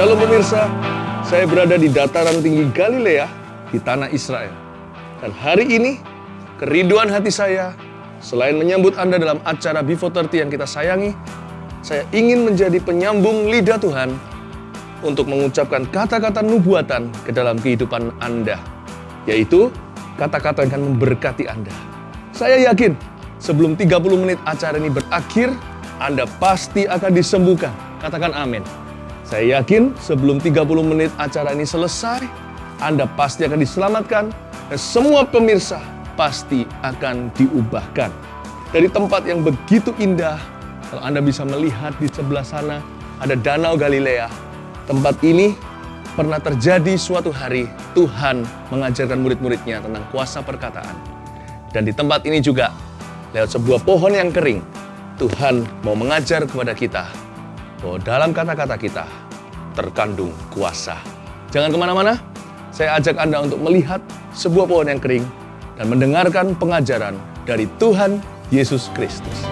Shalom pemirsa, saya berada di dataran tinggi Galilea di tanah Israel. Dan hari ini, kerinduan hati saya, selain menyambut Anda dalam acara Before 30 yang kita sayangi, saya ingin menjadi penyambung lidah Tuhan untuk mengucapkan kata-kata nubuatan ke dalam kehidupan Anda, yaitu kata-kata yang akan memberkati Anda. Saya yakin sebelum 30 menit acara ini berakhir, Anda pasti akan disembuhkan. Katakan amin. Saya yakin sebelum 30 menit acara ini selesai, Anda pasti akan diselamatkan dan semua pemirsa pasti akan diubahkan. Dari tempat yang begitu indah, kalau Anda bisa melihat di sebelah sana ada Danau Galilea. Tempat ini pernah terjadi suatu hari Tuhan mengajarkan murid-muridnya tentang kuasa perkataan. Dan di tempat ini juga, lewat sebuah pohon yang kering, Tuhan mau mengajar kepada kita bahwa dalam kata-kata kita terkandung kuasa. Jangan kemana-mana, saya ajak Anda untuk melihat sebuah pohon yang kering dan mendengarkan pengajaran dari Tuhan Yesus Kristus.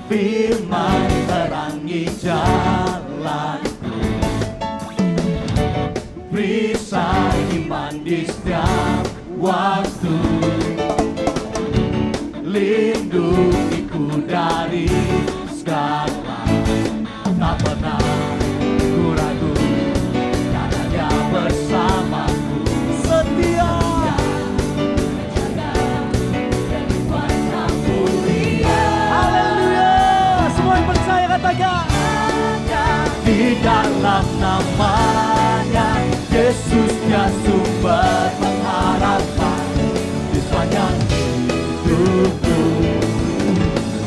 Firman terangi jalanku, perisai iman di setiap waktu, lindungiku dari segala, tak pernah ku ragu, karena Dia bersamaku, setia. Di dalam namanya Yesus dia sumber pengharapan di sepanjang hidupku.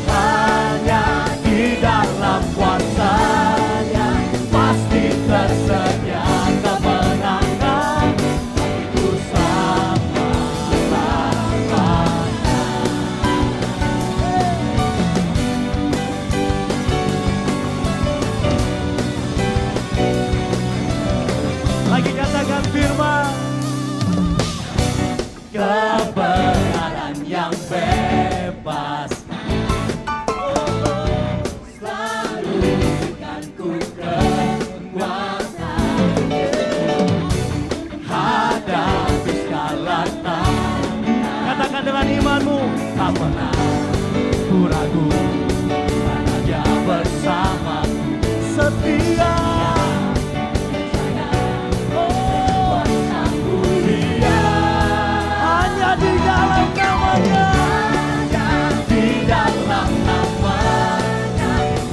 Hanya di dalam kuasa-Nya pasti tersedia kemenangan bagiku selama-lamanya. Lagi katakan firman, kebenaran yang bebas selalu berikan ku kekuatan hadapi segala tantangan. Katakan dengan imanmu, tak pernah ku ragu, karena Dia bersamaku, setia.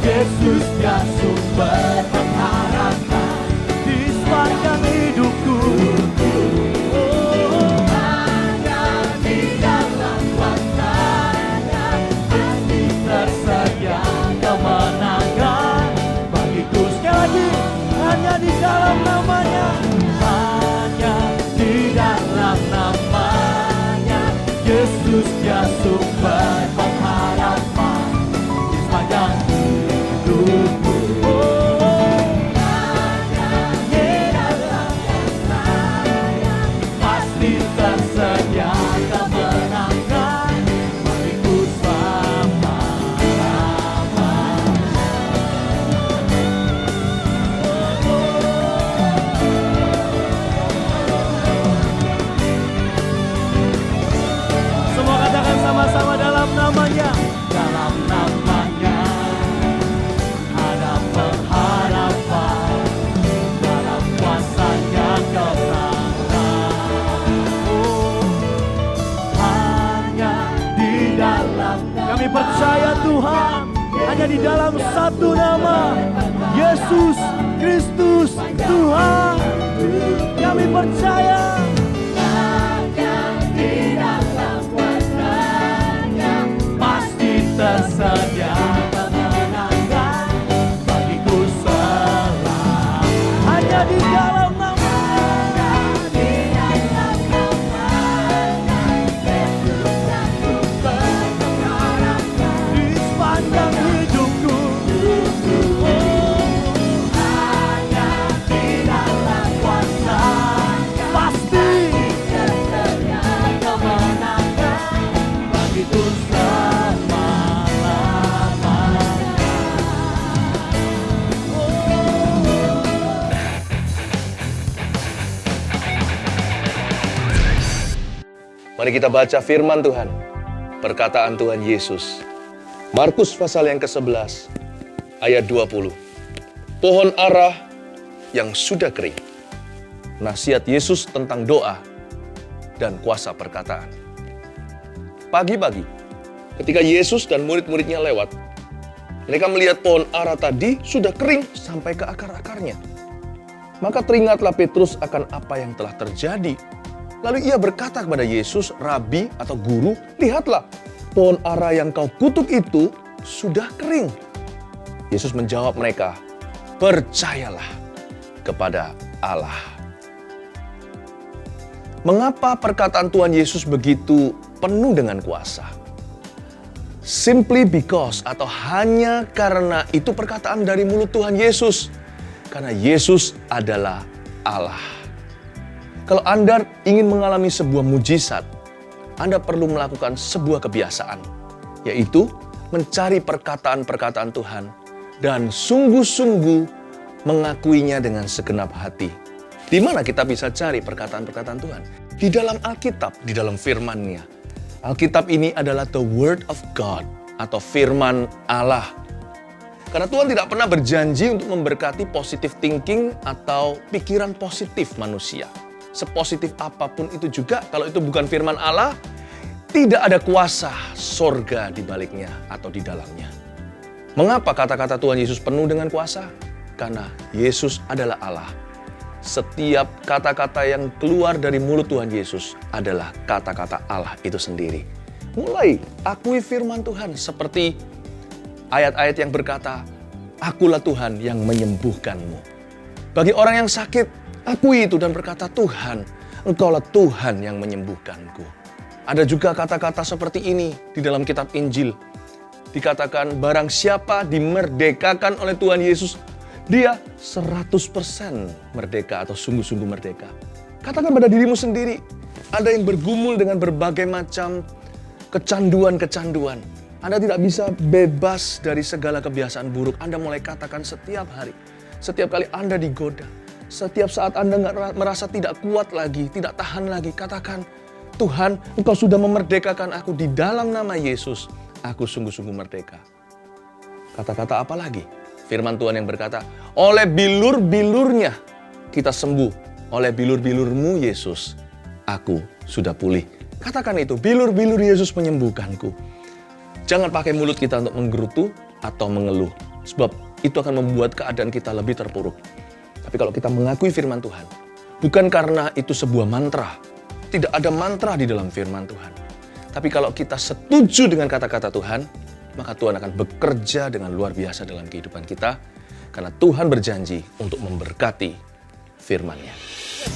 Yesus dia sumber pengharapan di sepanjang hidupku. Hanya di dalam kuasa-Nya pasti tersedia kemenangan bagiku. Sekali lagi, hanya di dalam namanya, hanya di dalam namanya Yesus dia sumber pengharapan di sepanjang sama-sama dalam namanya, dalam namanya ada pengharapan, dalam kuasa-Nya kemenangan. Hanya di dalam kami percaya Tuhan, hanya di dalam satu nama, Yesus Kristus Tuhan. Kami percaya tersedia kemenangan bagiku selalu. Hanya di dalam namanya, di dalam namanya Yesus yang sumber pengharapan di sepanjang hidupku. Hanya Mari kita baca firman Tuhan, perkataan Tuhan Yesus. Markus pasal yang ke-11, ayat 20. Pohon ara yang sudah kering. Nasihat Yesus tentang doa dan kuasa perkataan. Pagi-pagi, ketika Yesus dan murid-muridnya lewat, mereka melihat pohon ara tadi sudah kering sampai ke akar-akarnya. Maka teringatlah Petrus akan apa yang telah terjadi. Lalu ia berkata kepada Yesus, "Rabi," atau guru, "lihatlah, pohon ara yang kau kutuk itu sudah kering." Yesus menjawab mereka, "Percayalah kepada Allah." Mengapa perkataan Tuhan Yesus begitu penuh dengan kuasa? Simply because, atau hanya karena itu perkataan dari mulut Tuhan Yesus. Karena Yesus adalah Allah. Kalau Anda ingin mengalami sebuah mujizat, Anda perlu melakukan sebuah kebiasaan, yaitu mencari perkataan-perkataan Tuhan dan sungguh-sungguh mengakuinya dengan segenap hati. Di mana kita bisa cari perkataan-perkataan Tuhan? Di dalam Alkitab, di dalam firman-Nya. Alkitab ini adalah the word of God atau firman Allah. Karena Tuhan tidak pernah berjanji untuk memberkati positive thinking atau pikiran positif manusia. Sepositif apapun itu juga, kalau itu bukan firman Allah, tidak ada kuasa sorga di baliknya atau di dalamnya. Mengapa kata-kata Tuhan Yesus penuh dengan kuasa? Karena Yesus adalah Allah. Setiap kata-kata yang keluar dari mulut Tuhan Yesus adalah kata-kata Allah itu sendiri. Mulai akui firman Tuhan seperti ayat-ayat yang berkata, "Akulah Tuhan yang menyembuhkanmu." Bagi orang yang sakit, akui itu dan berkata, "Tuhan, Engkaulah Tuhan yang menyembuhkanku." Ada juga kata-kata seperti ini di dalam kitab Injil. Dikatakan, barang siapa dimerdekakan oleh Tuhan Yesus, dia 100% merdeka atau sungguh-sungguh merdeka. Katakan pada dirimu sendiri, Anda yang bergumul dengan berbagai macam kecanduan-kecanduan. Anda tidak bisa bebas dari segala kebiasaan buruk. Anda mulai katakan setiap hari, setiap kali Anda digoda, setiap saat Anda merasa tidak kuat lagi, tidak tahan lagi, katakan, "Tuhan, Engkau sudah memerdekakan aku di dalam nama Yesus. Aku sungguh-sungguh merdeka." Kata-kata apa lagi? Firman Tuhan yang berkata, "Oleh bilur-bilurnya kita sembuh. Oleh bilur-bilurmu Yesus, aku sudah pulih." Katakan itu, bilur-bilur Yesus menyembuhkanku. Jangan pakai mulut kita untuk menggerutu atau mengeluh. Sebab itu akan membuat keadaan kita lebih terpuruk. Tapi kalau kita mengakui firman Tuhan, bukan karena itu sebuah mantra. Tidak ada mantra di dalam firman Tuhan. Tapi kalau kita setuju dengan kata-kata Tuhan, maka Tuhan akan bekerja dengan luar biasa dalam kehidupan kita. Karena Tuhan berjanji untuk memberkati firman-Nya.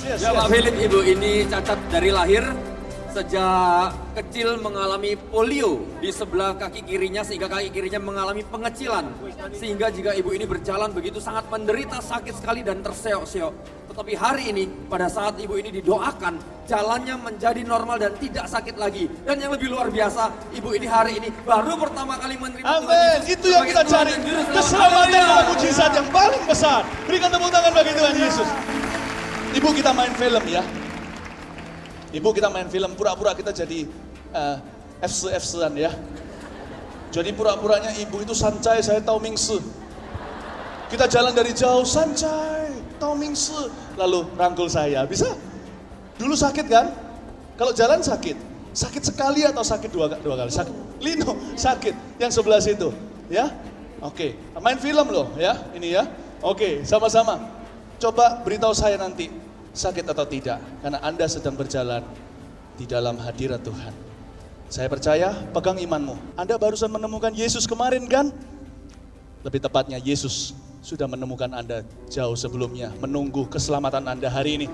Ya Pak Philip, ibu ini cacat dari lahir. Sejak kecil mengalami polio di sebelah kaki kirinya sehingga kaki kirinya mengalami pengecilan. Sehingga jika ibu ini berjalan begitu sangat menderita, sakit sekali dan terseok-seok. Tetapi hari ini pada saat ibu ini didoakan, jalannya menjadi normal dan tidak sakit lagi. Dan yang lebih luar biasa, ibu ini hari ini baru pertama kali menerima Tuhan Amin. Yesus Itu yang sebagai kita Tuhan cari. dan Juru Selamat. Keselamatan Haleluya. adalah mujizat yang paling besar. Berikan tepuk tangan bagi Tuhan Yesus. Ibu, kita main film ya. Ibu, kita main film, pura-pura kita jadi FC-FC-an ya. Jadi pura-puranya ibu itu Sancai, saya Tao Mingse. Kita jalan dari jauh, Sancai, Tao Mingse. Lalu rangkul saya, bisa? Dulu sakit kan? Kalau jalan sakit. Sakit sekali atau sakit dua kali? Sakit. Lino, sakit. Yang sebelah situ, ya. Oke, main film loh ya, ini ya. Oke, sama-sama. Coba beritahu saya nanti, sakit atau tidak, karena Anda sedang berjalan di dalam hadirat Tuhan. Saya percaya, pegang imanmu. Anda barusan menemukan Yesus kemarin kan? Lebih tepatnya, Yesus sudah menemukan Anda jauh sebelumnya, menunggu keselamatan Anda hari ini.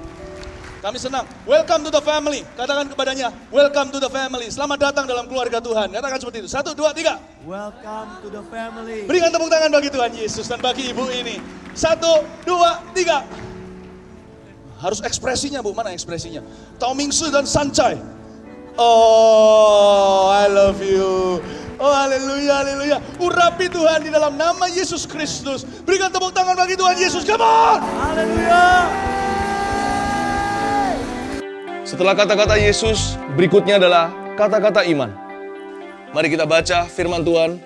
Kami senang. Welcome to the family. Katakan kepadanya, welcome to the family. Selamat datang dalam keluarga Tuhan. Katakan seperti itu. 1, 2, 3. Welcome to the family. Berikan tepuk tangan bagi Tuhan Yesus dan bagi ibu ini. 1, 2, 3. Harus ekspresinya, Bu. Mana ekspresinya? Tao Mingse dan Sancai. Oh, I love you. Oh, haleluya, haleluya. Urapi Tuhan di dalam nama Yesus Kristus. Berikan tepuk tangan bagi Tuhan Yesus. Come on. Haleluya. Setelah kata-kata Yesus, berikutnya adalah kata-kata iman. Mari kita baca firman Tuhan.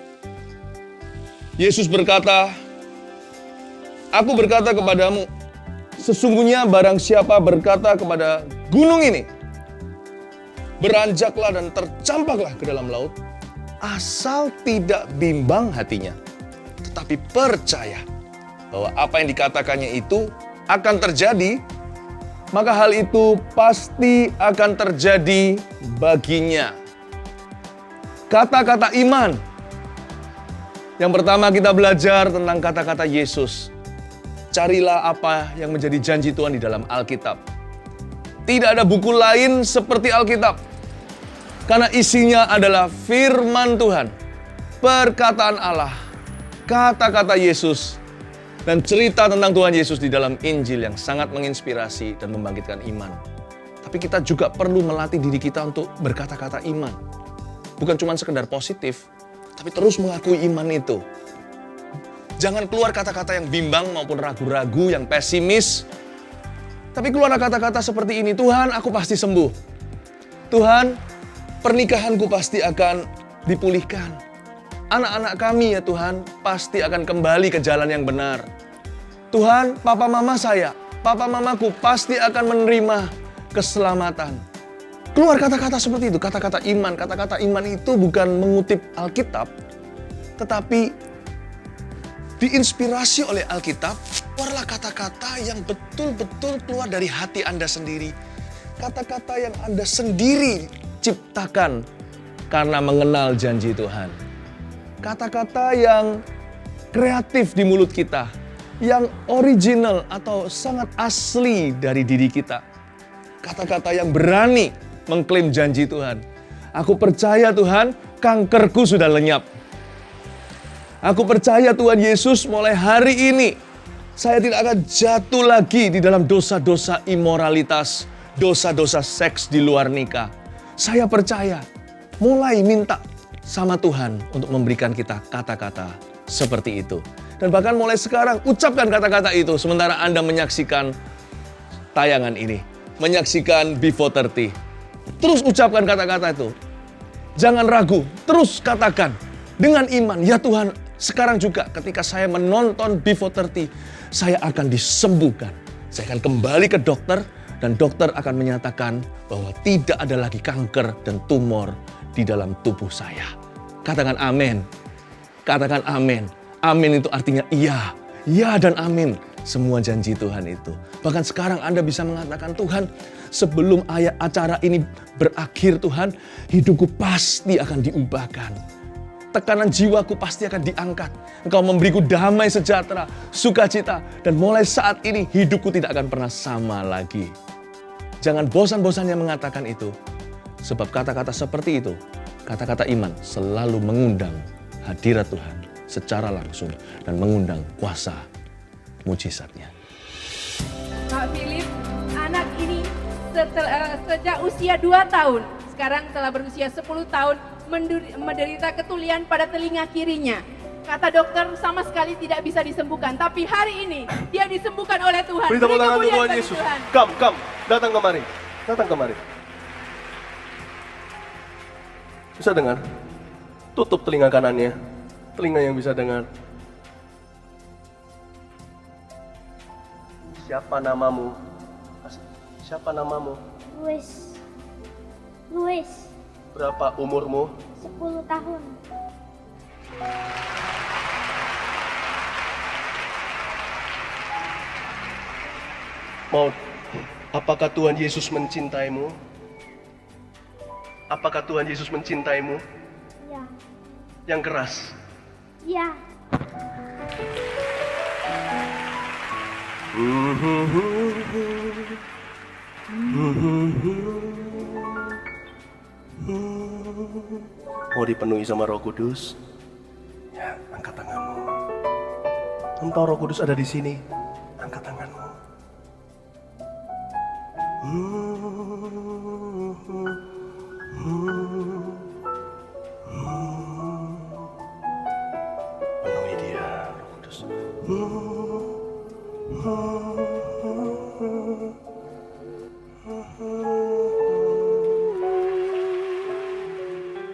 Yesus berkata, "Aku berkata kepadamu, sesungguhnya barang siapa berkata kepada gunung ini, beranjaklah dan tercampaklah ke dalam laut, asal tidak bimbang hatinya, tetapi percaya bahwa apa yang dikatakannya itu akan terjadi, maka hal itu pasti akan terjadi baginya." Kata-kata iman. Yang pertama kita belajar tentang kata-kata Yesus. Carilah apa yang menjadi janji Tuhan di dalam Alkitab. Tidak ada buku lain seperti Alkitab. Karena isinya adalah firman Tuhan, perkataan Allah, kata-kata Yesus, dan cerita tentang Tuhan Yesus di dalam Injil yang sangat menginspirasi dan membangkitkan iman. Tapi kita juga perlu melatih diri kita untuk berkata-kata iman. Bukan cuma sekedar positif, tapi terus mengakui iman itu. Jangan keluar kata-kata yang bimbang maupun ragu-ragu, yang pesimis. Tapi keluar kata-kata seperti ini, Tuhan, aku pasti sembuh. Tuhan, pernikahanku pasti akan dipulihkan. Anak-anak kami ya Tuhan, pasti akan kembali ke jalan yang benar. Tuhan, papa mama saya, papa mamaku pasti akan menerima keselamatan. Keluar kata-kata seperti itu, kata-kata iman. Kata-kata iman itu bukan mengutip Alkitab, tetapi diinspirasi oleh Alkitab. Keluarlah kata-kata yang betul-betul keluar dari hati Anda sendiri. Kata-kata yang Anda sendiri ciptakan karena mengenal janji Tuhan. Kata-kata yang kreatif di mulut kita, yang original atau sangat asli dari diri kita. Kata-kata yang berani mengklaim janji Tuhan. Aku percaya Tuhan, kankerku sudah lenyap. Aku percaya Tuhan Yesus mulai hari ini, saya tidak akan jatuh lagi di dalam dosa-dosa imoralitas, dosa-dosa seks di luar nikah. Saya percaya, mulai minta sama Tuhan untuk memberikan kita kata-kata seperti itu. Dan bahkan mulai sekarang, ucapkan kata-kata itu sementara Anda menyaksikan tayangan ini. Menyaksikan Before 30. Terus ucapkan kata-kata itu. Jangan ragu, terus katakan dengan iman. Ya Tuhan, sekarang juga ketika saya menonton Before 30, saya akan disembuhkan. Saya akan kembali ke dokter dan dokter akan menyatakan bahwa tidak ada lagi kanker dan tumor di dalam tubuh saya. Katakan amin. Katakan amin. Amin itu artinya iya. Ya dan amin. Semua janji Tuhan itu. Bahkan sekarang Anda bisa mengatakan, Tuhan, sebelum acara ini berakhir Tuhan, hidupku pasti akan diubahkan. Tekanan jiwaku pasti akan diangkat. Engkau memberiku damai sejahtera, sukacita. Dan mulai saat ini hidupku tidak akan pernah sama lagi. Jangan bosan-bosannya mengatakan itu. Sebab kata-kata seperti itu, kata-kata iman selalu mengundang hadirat Tuhan secara langsung. Dan mengundang kuasa mujizatnya. Pak Philip, anak ini sejak usia 2 tahun, sekarang telah berusia 10 tahun, menderita ketulian pada telinga kirinya. Kata dokter sama sekali tidak bisa disembuhkan, tapi hari ini dia disembuhkan oleh Tuhan. Beri tepuk tangan untuk kemuliaan Tuhan bagi Yesus. Tuhan. Come, datang kemari. Datang kemari. Bisa dengar? Tutup telinga kanannya. Telinga yang bisa dengar. Siapa namamu? Siapa namamu? Luis. Luis, Berapa umurmu? 10 tahun. Apakah Tuhan Yesus mencintaimu? Apakah Tuhan Yesus mencintaimu? Ya. Yang keras. Ya. Mau dipenuhi sama Roh Kudus? Ya, angkat tanganmu. Engkau Roh Kudus ada di sini. Angkat tanganmu. Penuhi dia, Roh Kudus.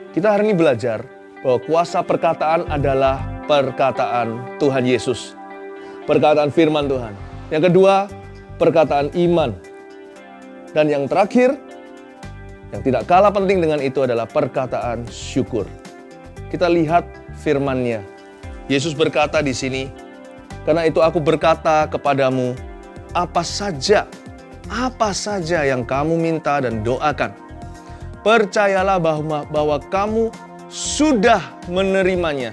Kita hari ini belajar bahwa kuasa perkataan adalah perkataan Tuhan Yesus. Perkataan firman Tuhan. Yang kedua, perkataan iman. Dan yang terakhir, yang tidak kalah penting dengan itu adalah perkataan syukur. Kita lihat firman-Nya. Yesus berkata di sini, "Karena itu aku berkata kepadamu, apa saja yang kamu minta dan doakan, percayalah bahwa kamu sudah menerimanya,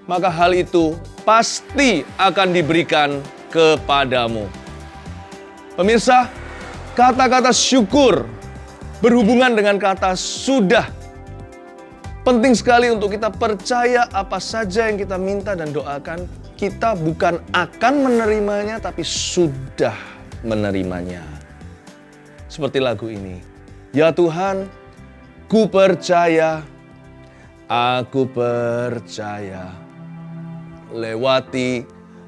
maka hal itu pasti akan diberikan kepadamu." Pemirsa, kata-kata syukur berhubungan dengan kata sudah. Penting sekali untuk kita percaya apa saja yang kita minta dan doakan, kita bukan akan menerimanya, tapi sudah menerimanya. Seperti lagu ini. Ya Tuhan, ku percaya, aku percaya. Lewati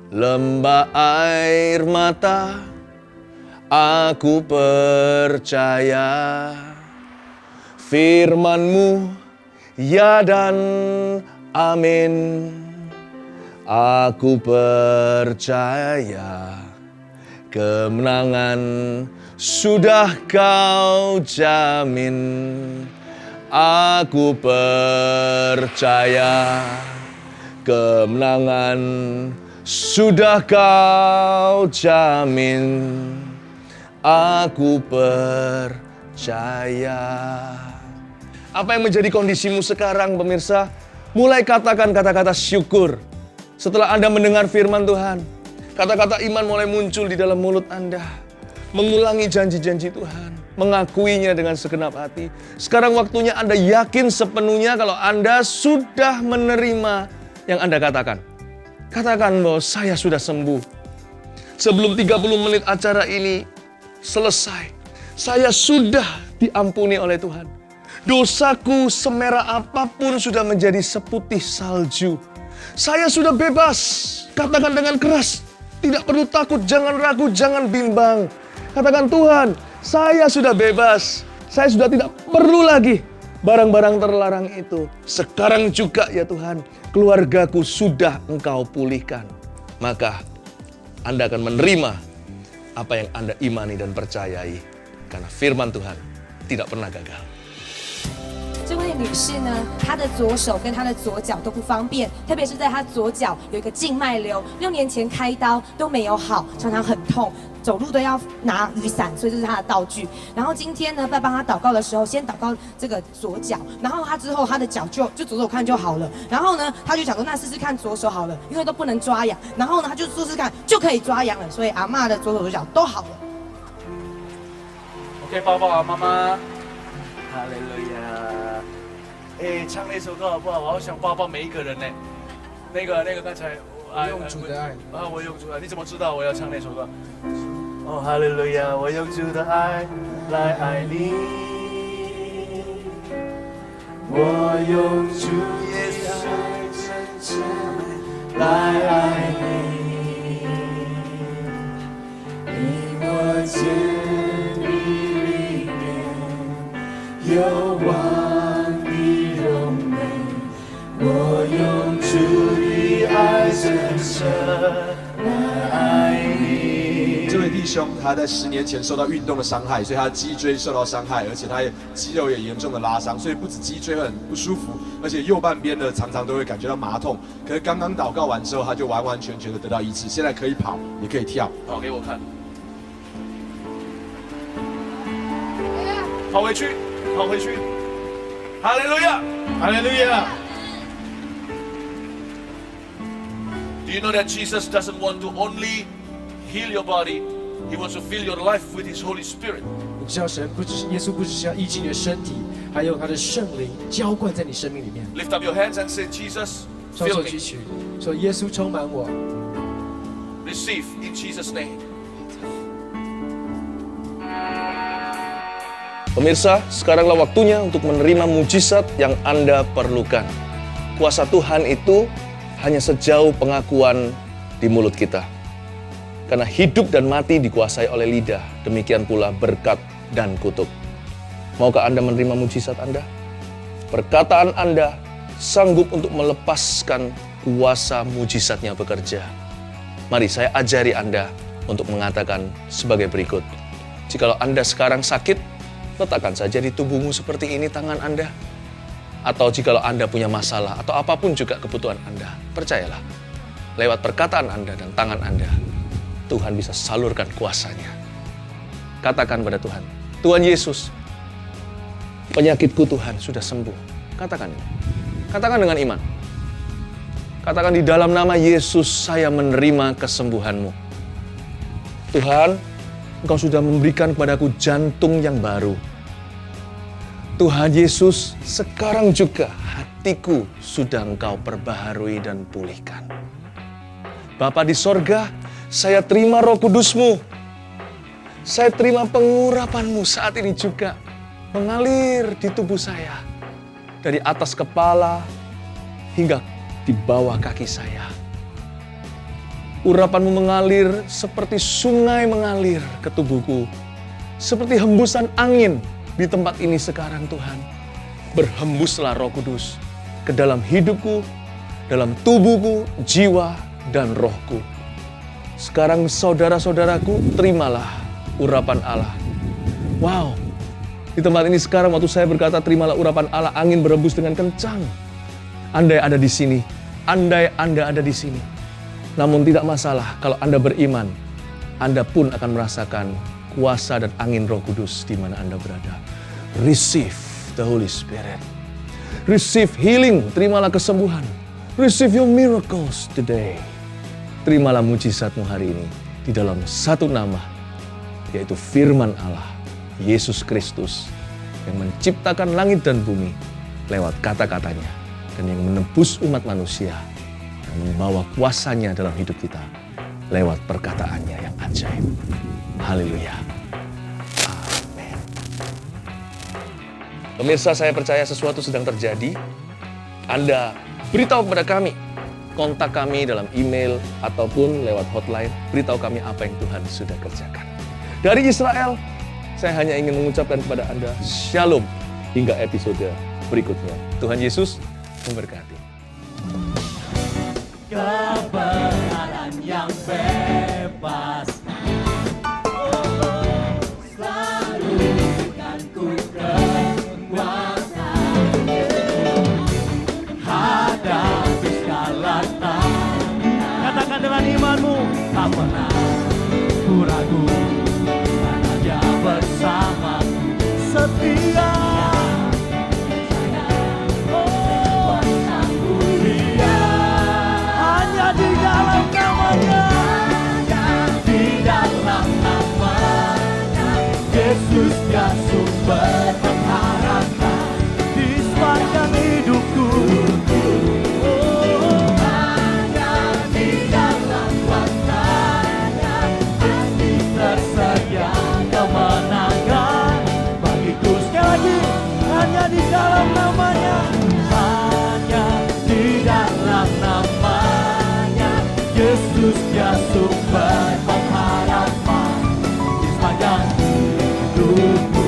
lembah air mata, aku percaya. Firman-Mu, ya dan amin. Aku percaya kemenangan sudah Kau jamin. Aku percaya kemenangan sudah Kau jamin. Aku percaya. Apa yang menjadi kondisimu sekarang, pemirsa? Mulai katakan kata-kata syukur. Setelah Anda mendengar firman Tuhan, kata-kata iman mulai muncul di dalam mulut Anda. Mengulangi janji-janji Tuhan, mengakuinya dengan segenap hati. Sekarang waktunya Anda yakin sepenuhnya kalau Anda sudah menerima yang Anda katakan. Katakan bahwa saya sudah sembuh. Sebelum 30 menit acara ini selesai, saya sudah diampuni oleh Tuhan. Dosaku semerah apapun sudah menjadi seputih salju. Saya sudah bebas. Katakan dengan keras. Tidak perlu takut, jangan ragu, jangan bimbang. Katakan, Tuhan, saya sudah bebas. Saya sudah tidak perlu lagi barang-barang terlarang itu. Sekarang juga ya Tuhan, keluargaku sudah Engkau pulihkan. Maka Anda akan menerima apa yang Anda imani dan percayai. Karena firman Tuhan tidak pernah gagal. 这位女士呢，她的左手跟她的左脚都不方便，特别是在她左脚有一个静脉瘤，6年前开刀都没有好，常常很痛，走路都要拿雨伞，所以这是她的道具。然后今天呢，在帮她祷告的时候，先祷告这个左脚，然后她之后她的脚就左手看就好了。然后呢，她就想说那试试看左手好了，因为都不能抓痒。然后呢，她就试试看就可以抓痒了，所以阿嬷的左手左脚都好了。OK， 抱抱啊，妈妈。哈利路亚。哎，唱那首歌好不好？我好想抱抱每一个人呢。那个，刚才我用主的爱啊，我用主的爱，你怎么知道我要唱那首歌？哦，哈利路亚，我用主的爱来爱你，我用主耶稣来爱你，你我见你里面有望。我用主的爱深深来爱你。这位弟兄他在10年前受到运动的伤害，所以他的脊椎受到伤害，而且他肌肉也严重的拉伤，所以不止脊椎很不舒服，而且右半边的常常都会感觉到麻痛。可是刚刚祷告完之后，他就完完全全的得到医治，现在可以跑，也可以跳。跑给我看，跑回去，跑回去。哈利路亚，哈利路亚。Do you know that Jesus doesn't want to only heal your body, He wants to fill your life with His Holy Spirit. 你知道耶稣不只是要医治你的身体，还有他的圣灵浇灌在你生命里面。 Lift up your hands and say, Jesus, 双 fill 手 me. 举起，说耶稣充满我。 Receive in Jesus' name. Pemirsa, sekaranglah waktunya untuk menerima mujizat yang Anda perlukan. Kuasa Tuhan itu hanya sejauh pengakuan di mulut kita. Karena hidup dan mati dikuasai oleh lidah, demikian pula berkat dan kutuk. Maukah Anda menerima mujizat Anda? Perkataan Anda sanggup untuk melepaskan kuasa mujizatnya bekerja. Mari saya ajari Anda untuk mengatakan sebagai berikut. Jikalau Anda sekarang sakit, letakkan saja di tubuhmu seperti ini tangan Anda. Atau jikalau Anda punya masalah atau apapun juga kebutuhan Anda, percayalah, lewat perkataan Anda dan tangan Anda, Tuhan bisa salurkan kuasanya. Katakan pada Tuhan, Tuhan Yesus, penyakitku Tuhan sudah sembuh. Katakan ini. Katakan dengan iman. Katakan, di dalam nama Yesus saya menerima kesembuhan-Mu. Tuhan, Engkau sudah memberikan kepadaku jantung yang baru. Tuhan Yesus, sekarang juga hatiku sudah Engkau perbaharui dan pulihkan. Bapa di sorga, saya terima Roh Kudus-Mu. Saya terima pengurapan-Mu saat ini juga mengalir di tubuh saya. Dari atas kepala hingga di bawah kaki saya. Urapan-Mu mengalir seperti sungai mengalir ke tubuhku. Seperti hembusan angin di tempat ini sekarang Tuhan. Berhembuslah Roh Kudus ke dalam hidupku, dalam tubuhku, jiwa, dan rohku. Sekarang saudara-saudaraku, terimalah urapan Allah. Wow, di tempat ini sekarang waktu saya berkata terimalah urapan Allah, angin berhembus dengan kencang. Andai ada di sini, andai Anda ada di sini. Namun tidak masalah, kalau Anda beriman, Anda pun akan merasakan kuasa dan angin Roh Kudus di mana Anda berada. Receive the Holy Spirit. Receive healing, terimalah kesembuhan. Receive your miracles today. Terimalah mujizatmu hari ini di dalam satu nama, yaitu firman Allah, Yesus Kristus, yang menciptakan langit dan bumi lewat kata-katanya, dan yang menebus umat manusia dan membawa kuasanya dalam hidup kita lewat perkataannya yang ajaib. Haleluya. Amin. Pemirsa, saya percaya sesuatu sedang terjadi. Anda beritahu kepada kami, kontak kami dalam email ataupun lewat hotline, beritahu kami apa yang Tuhan sudah kerjakan. Dari Israel, saya hanya ingin mengucapkan kepada Anda shalom hingga episode berikutnya. Tuhan Yesus memberkati. Kebenaran yang bebas selalu berikan ku kekuatan hadapi segala tantangan. Katakan dengan imanmu, tak pernah ku ragu, karena Dia bersamaku setia. Di dalam namanya, di dalam namanya, Yesus dia sumber pengharapan di sepanjang hidupku. Hanya di dalam kuasanya pasti tersedia kemenangan bagiku. Sekali lagi, hanya di dalam namanya, hanya di dalam namanya, Yesus dia sumber pengharapan di sepanjang hidupku.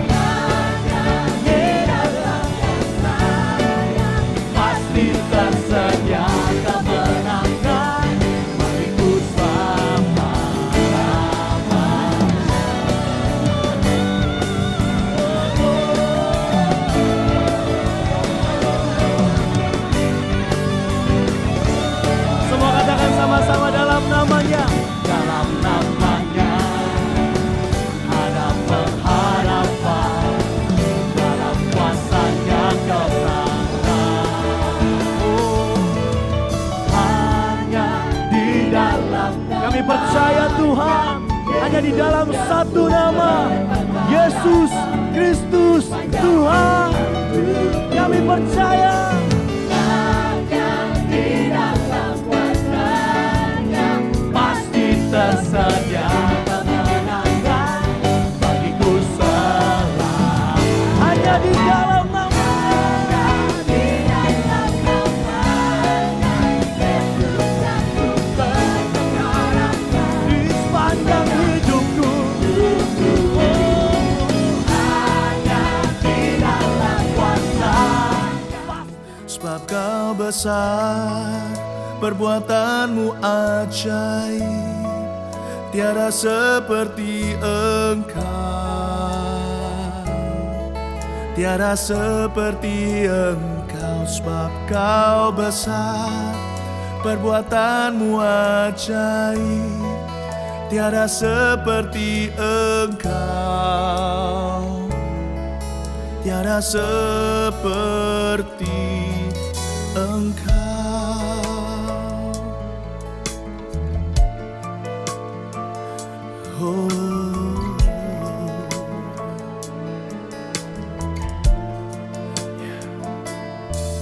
Hanya di dalam kuasanya pasti tersedia kemenangan bagiku selama-lamanya. Semua katakan sama-sama, dalam namanya, dalam namanya ada pengharapan, dalam kuasanya kemenangan. Hanya di dalam, kami percaya Tuhan, hanya di dalam satu nama, Yesus Kristus Tuhan. Kami percaya. Tersedia kemenangan bagiku selalu. Hanya di dalam namanya, di dalam namanya, Yesus jatuh berpengharapan di sepanjang hidupku. Hanya di dalam sebab kau besar, perbuatanmu ajaib, tiada seperti engkau, tiada seperti engkau, sebab kau besar, perbuatanmu ajaib, tiada seperti engkau, tiada seperti engkau. Oh.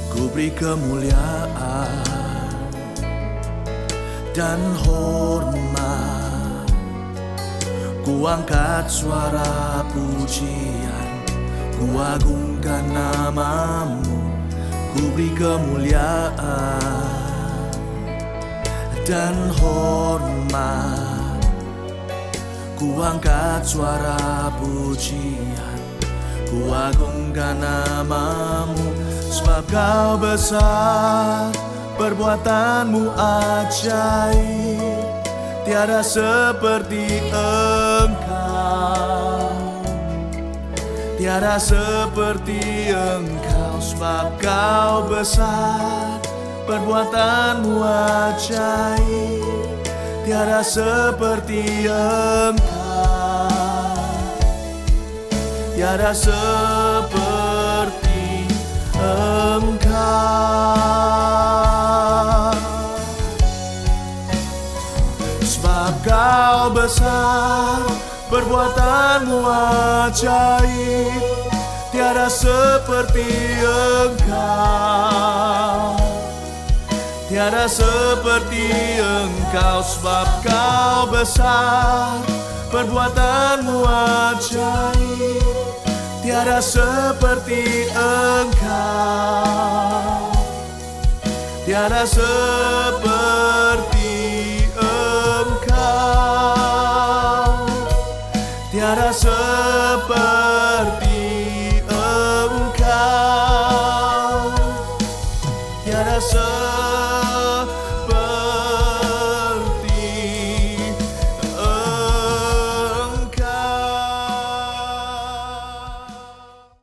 Ku beri kemuliaan dan hormat, ku angkat suara pujian, ku agungkan namamu. Ku beri kemuliaan dan hormat, ku angkat suara pujian, ku agungkan namamu. Sebab kau besar, perbuatanmu ajaib, tiada seperti engkau, tiada seperti engkau. Sebab kau besar, perbuatanmu ajaib, tiada seperti engkau, tiada seperti engkau. Sebab kau besar, perbuatanmu ajaib, tiada seperti engkau, tiada seperti engkau. Sebab kau besar, perbuatanmu ajaib, tiada seperti engkau, tiada seperti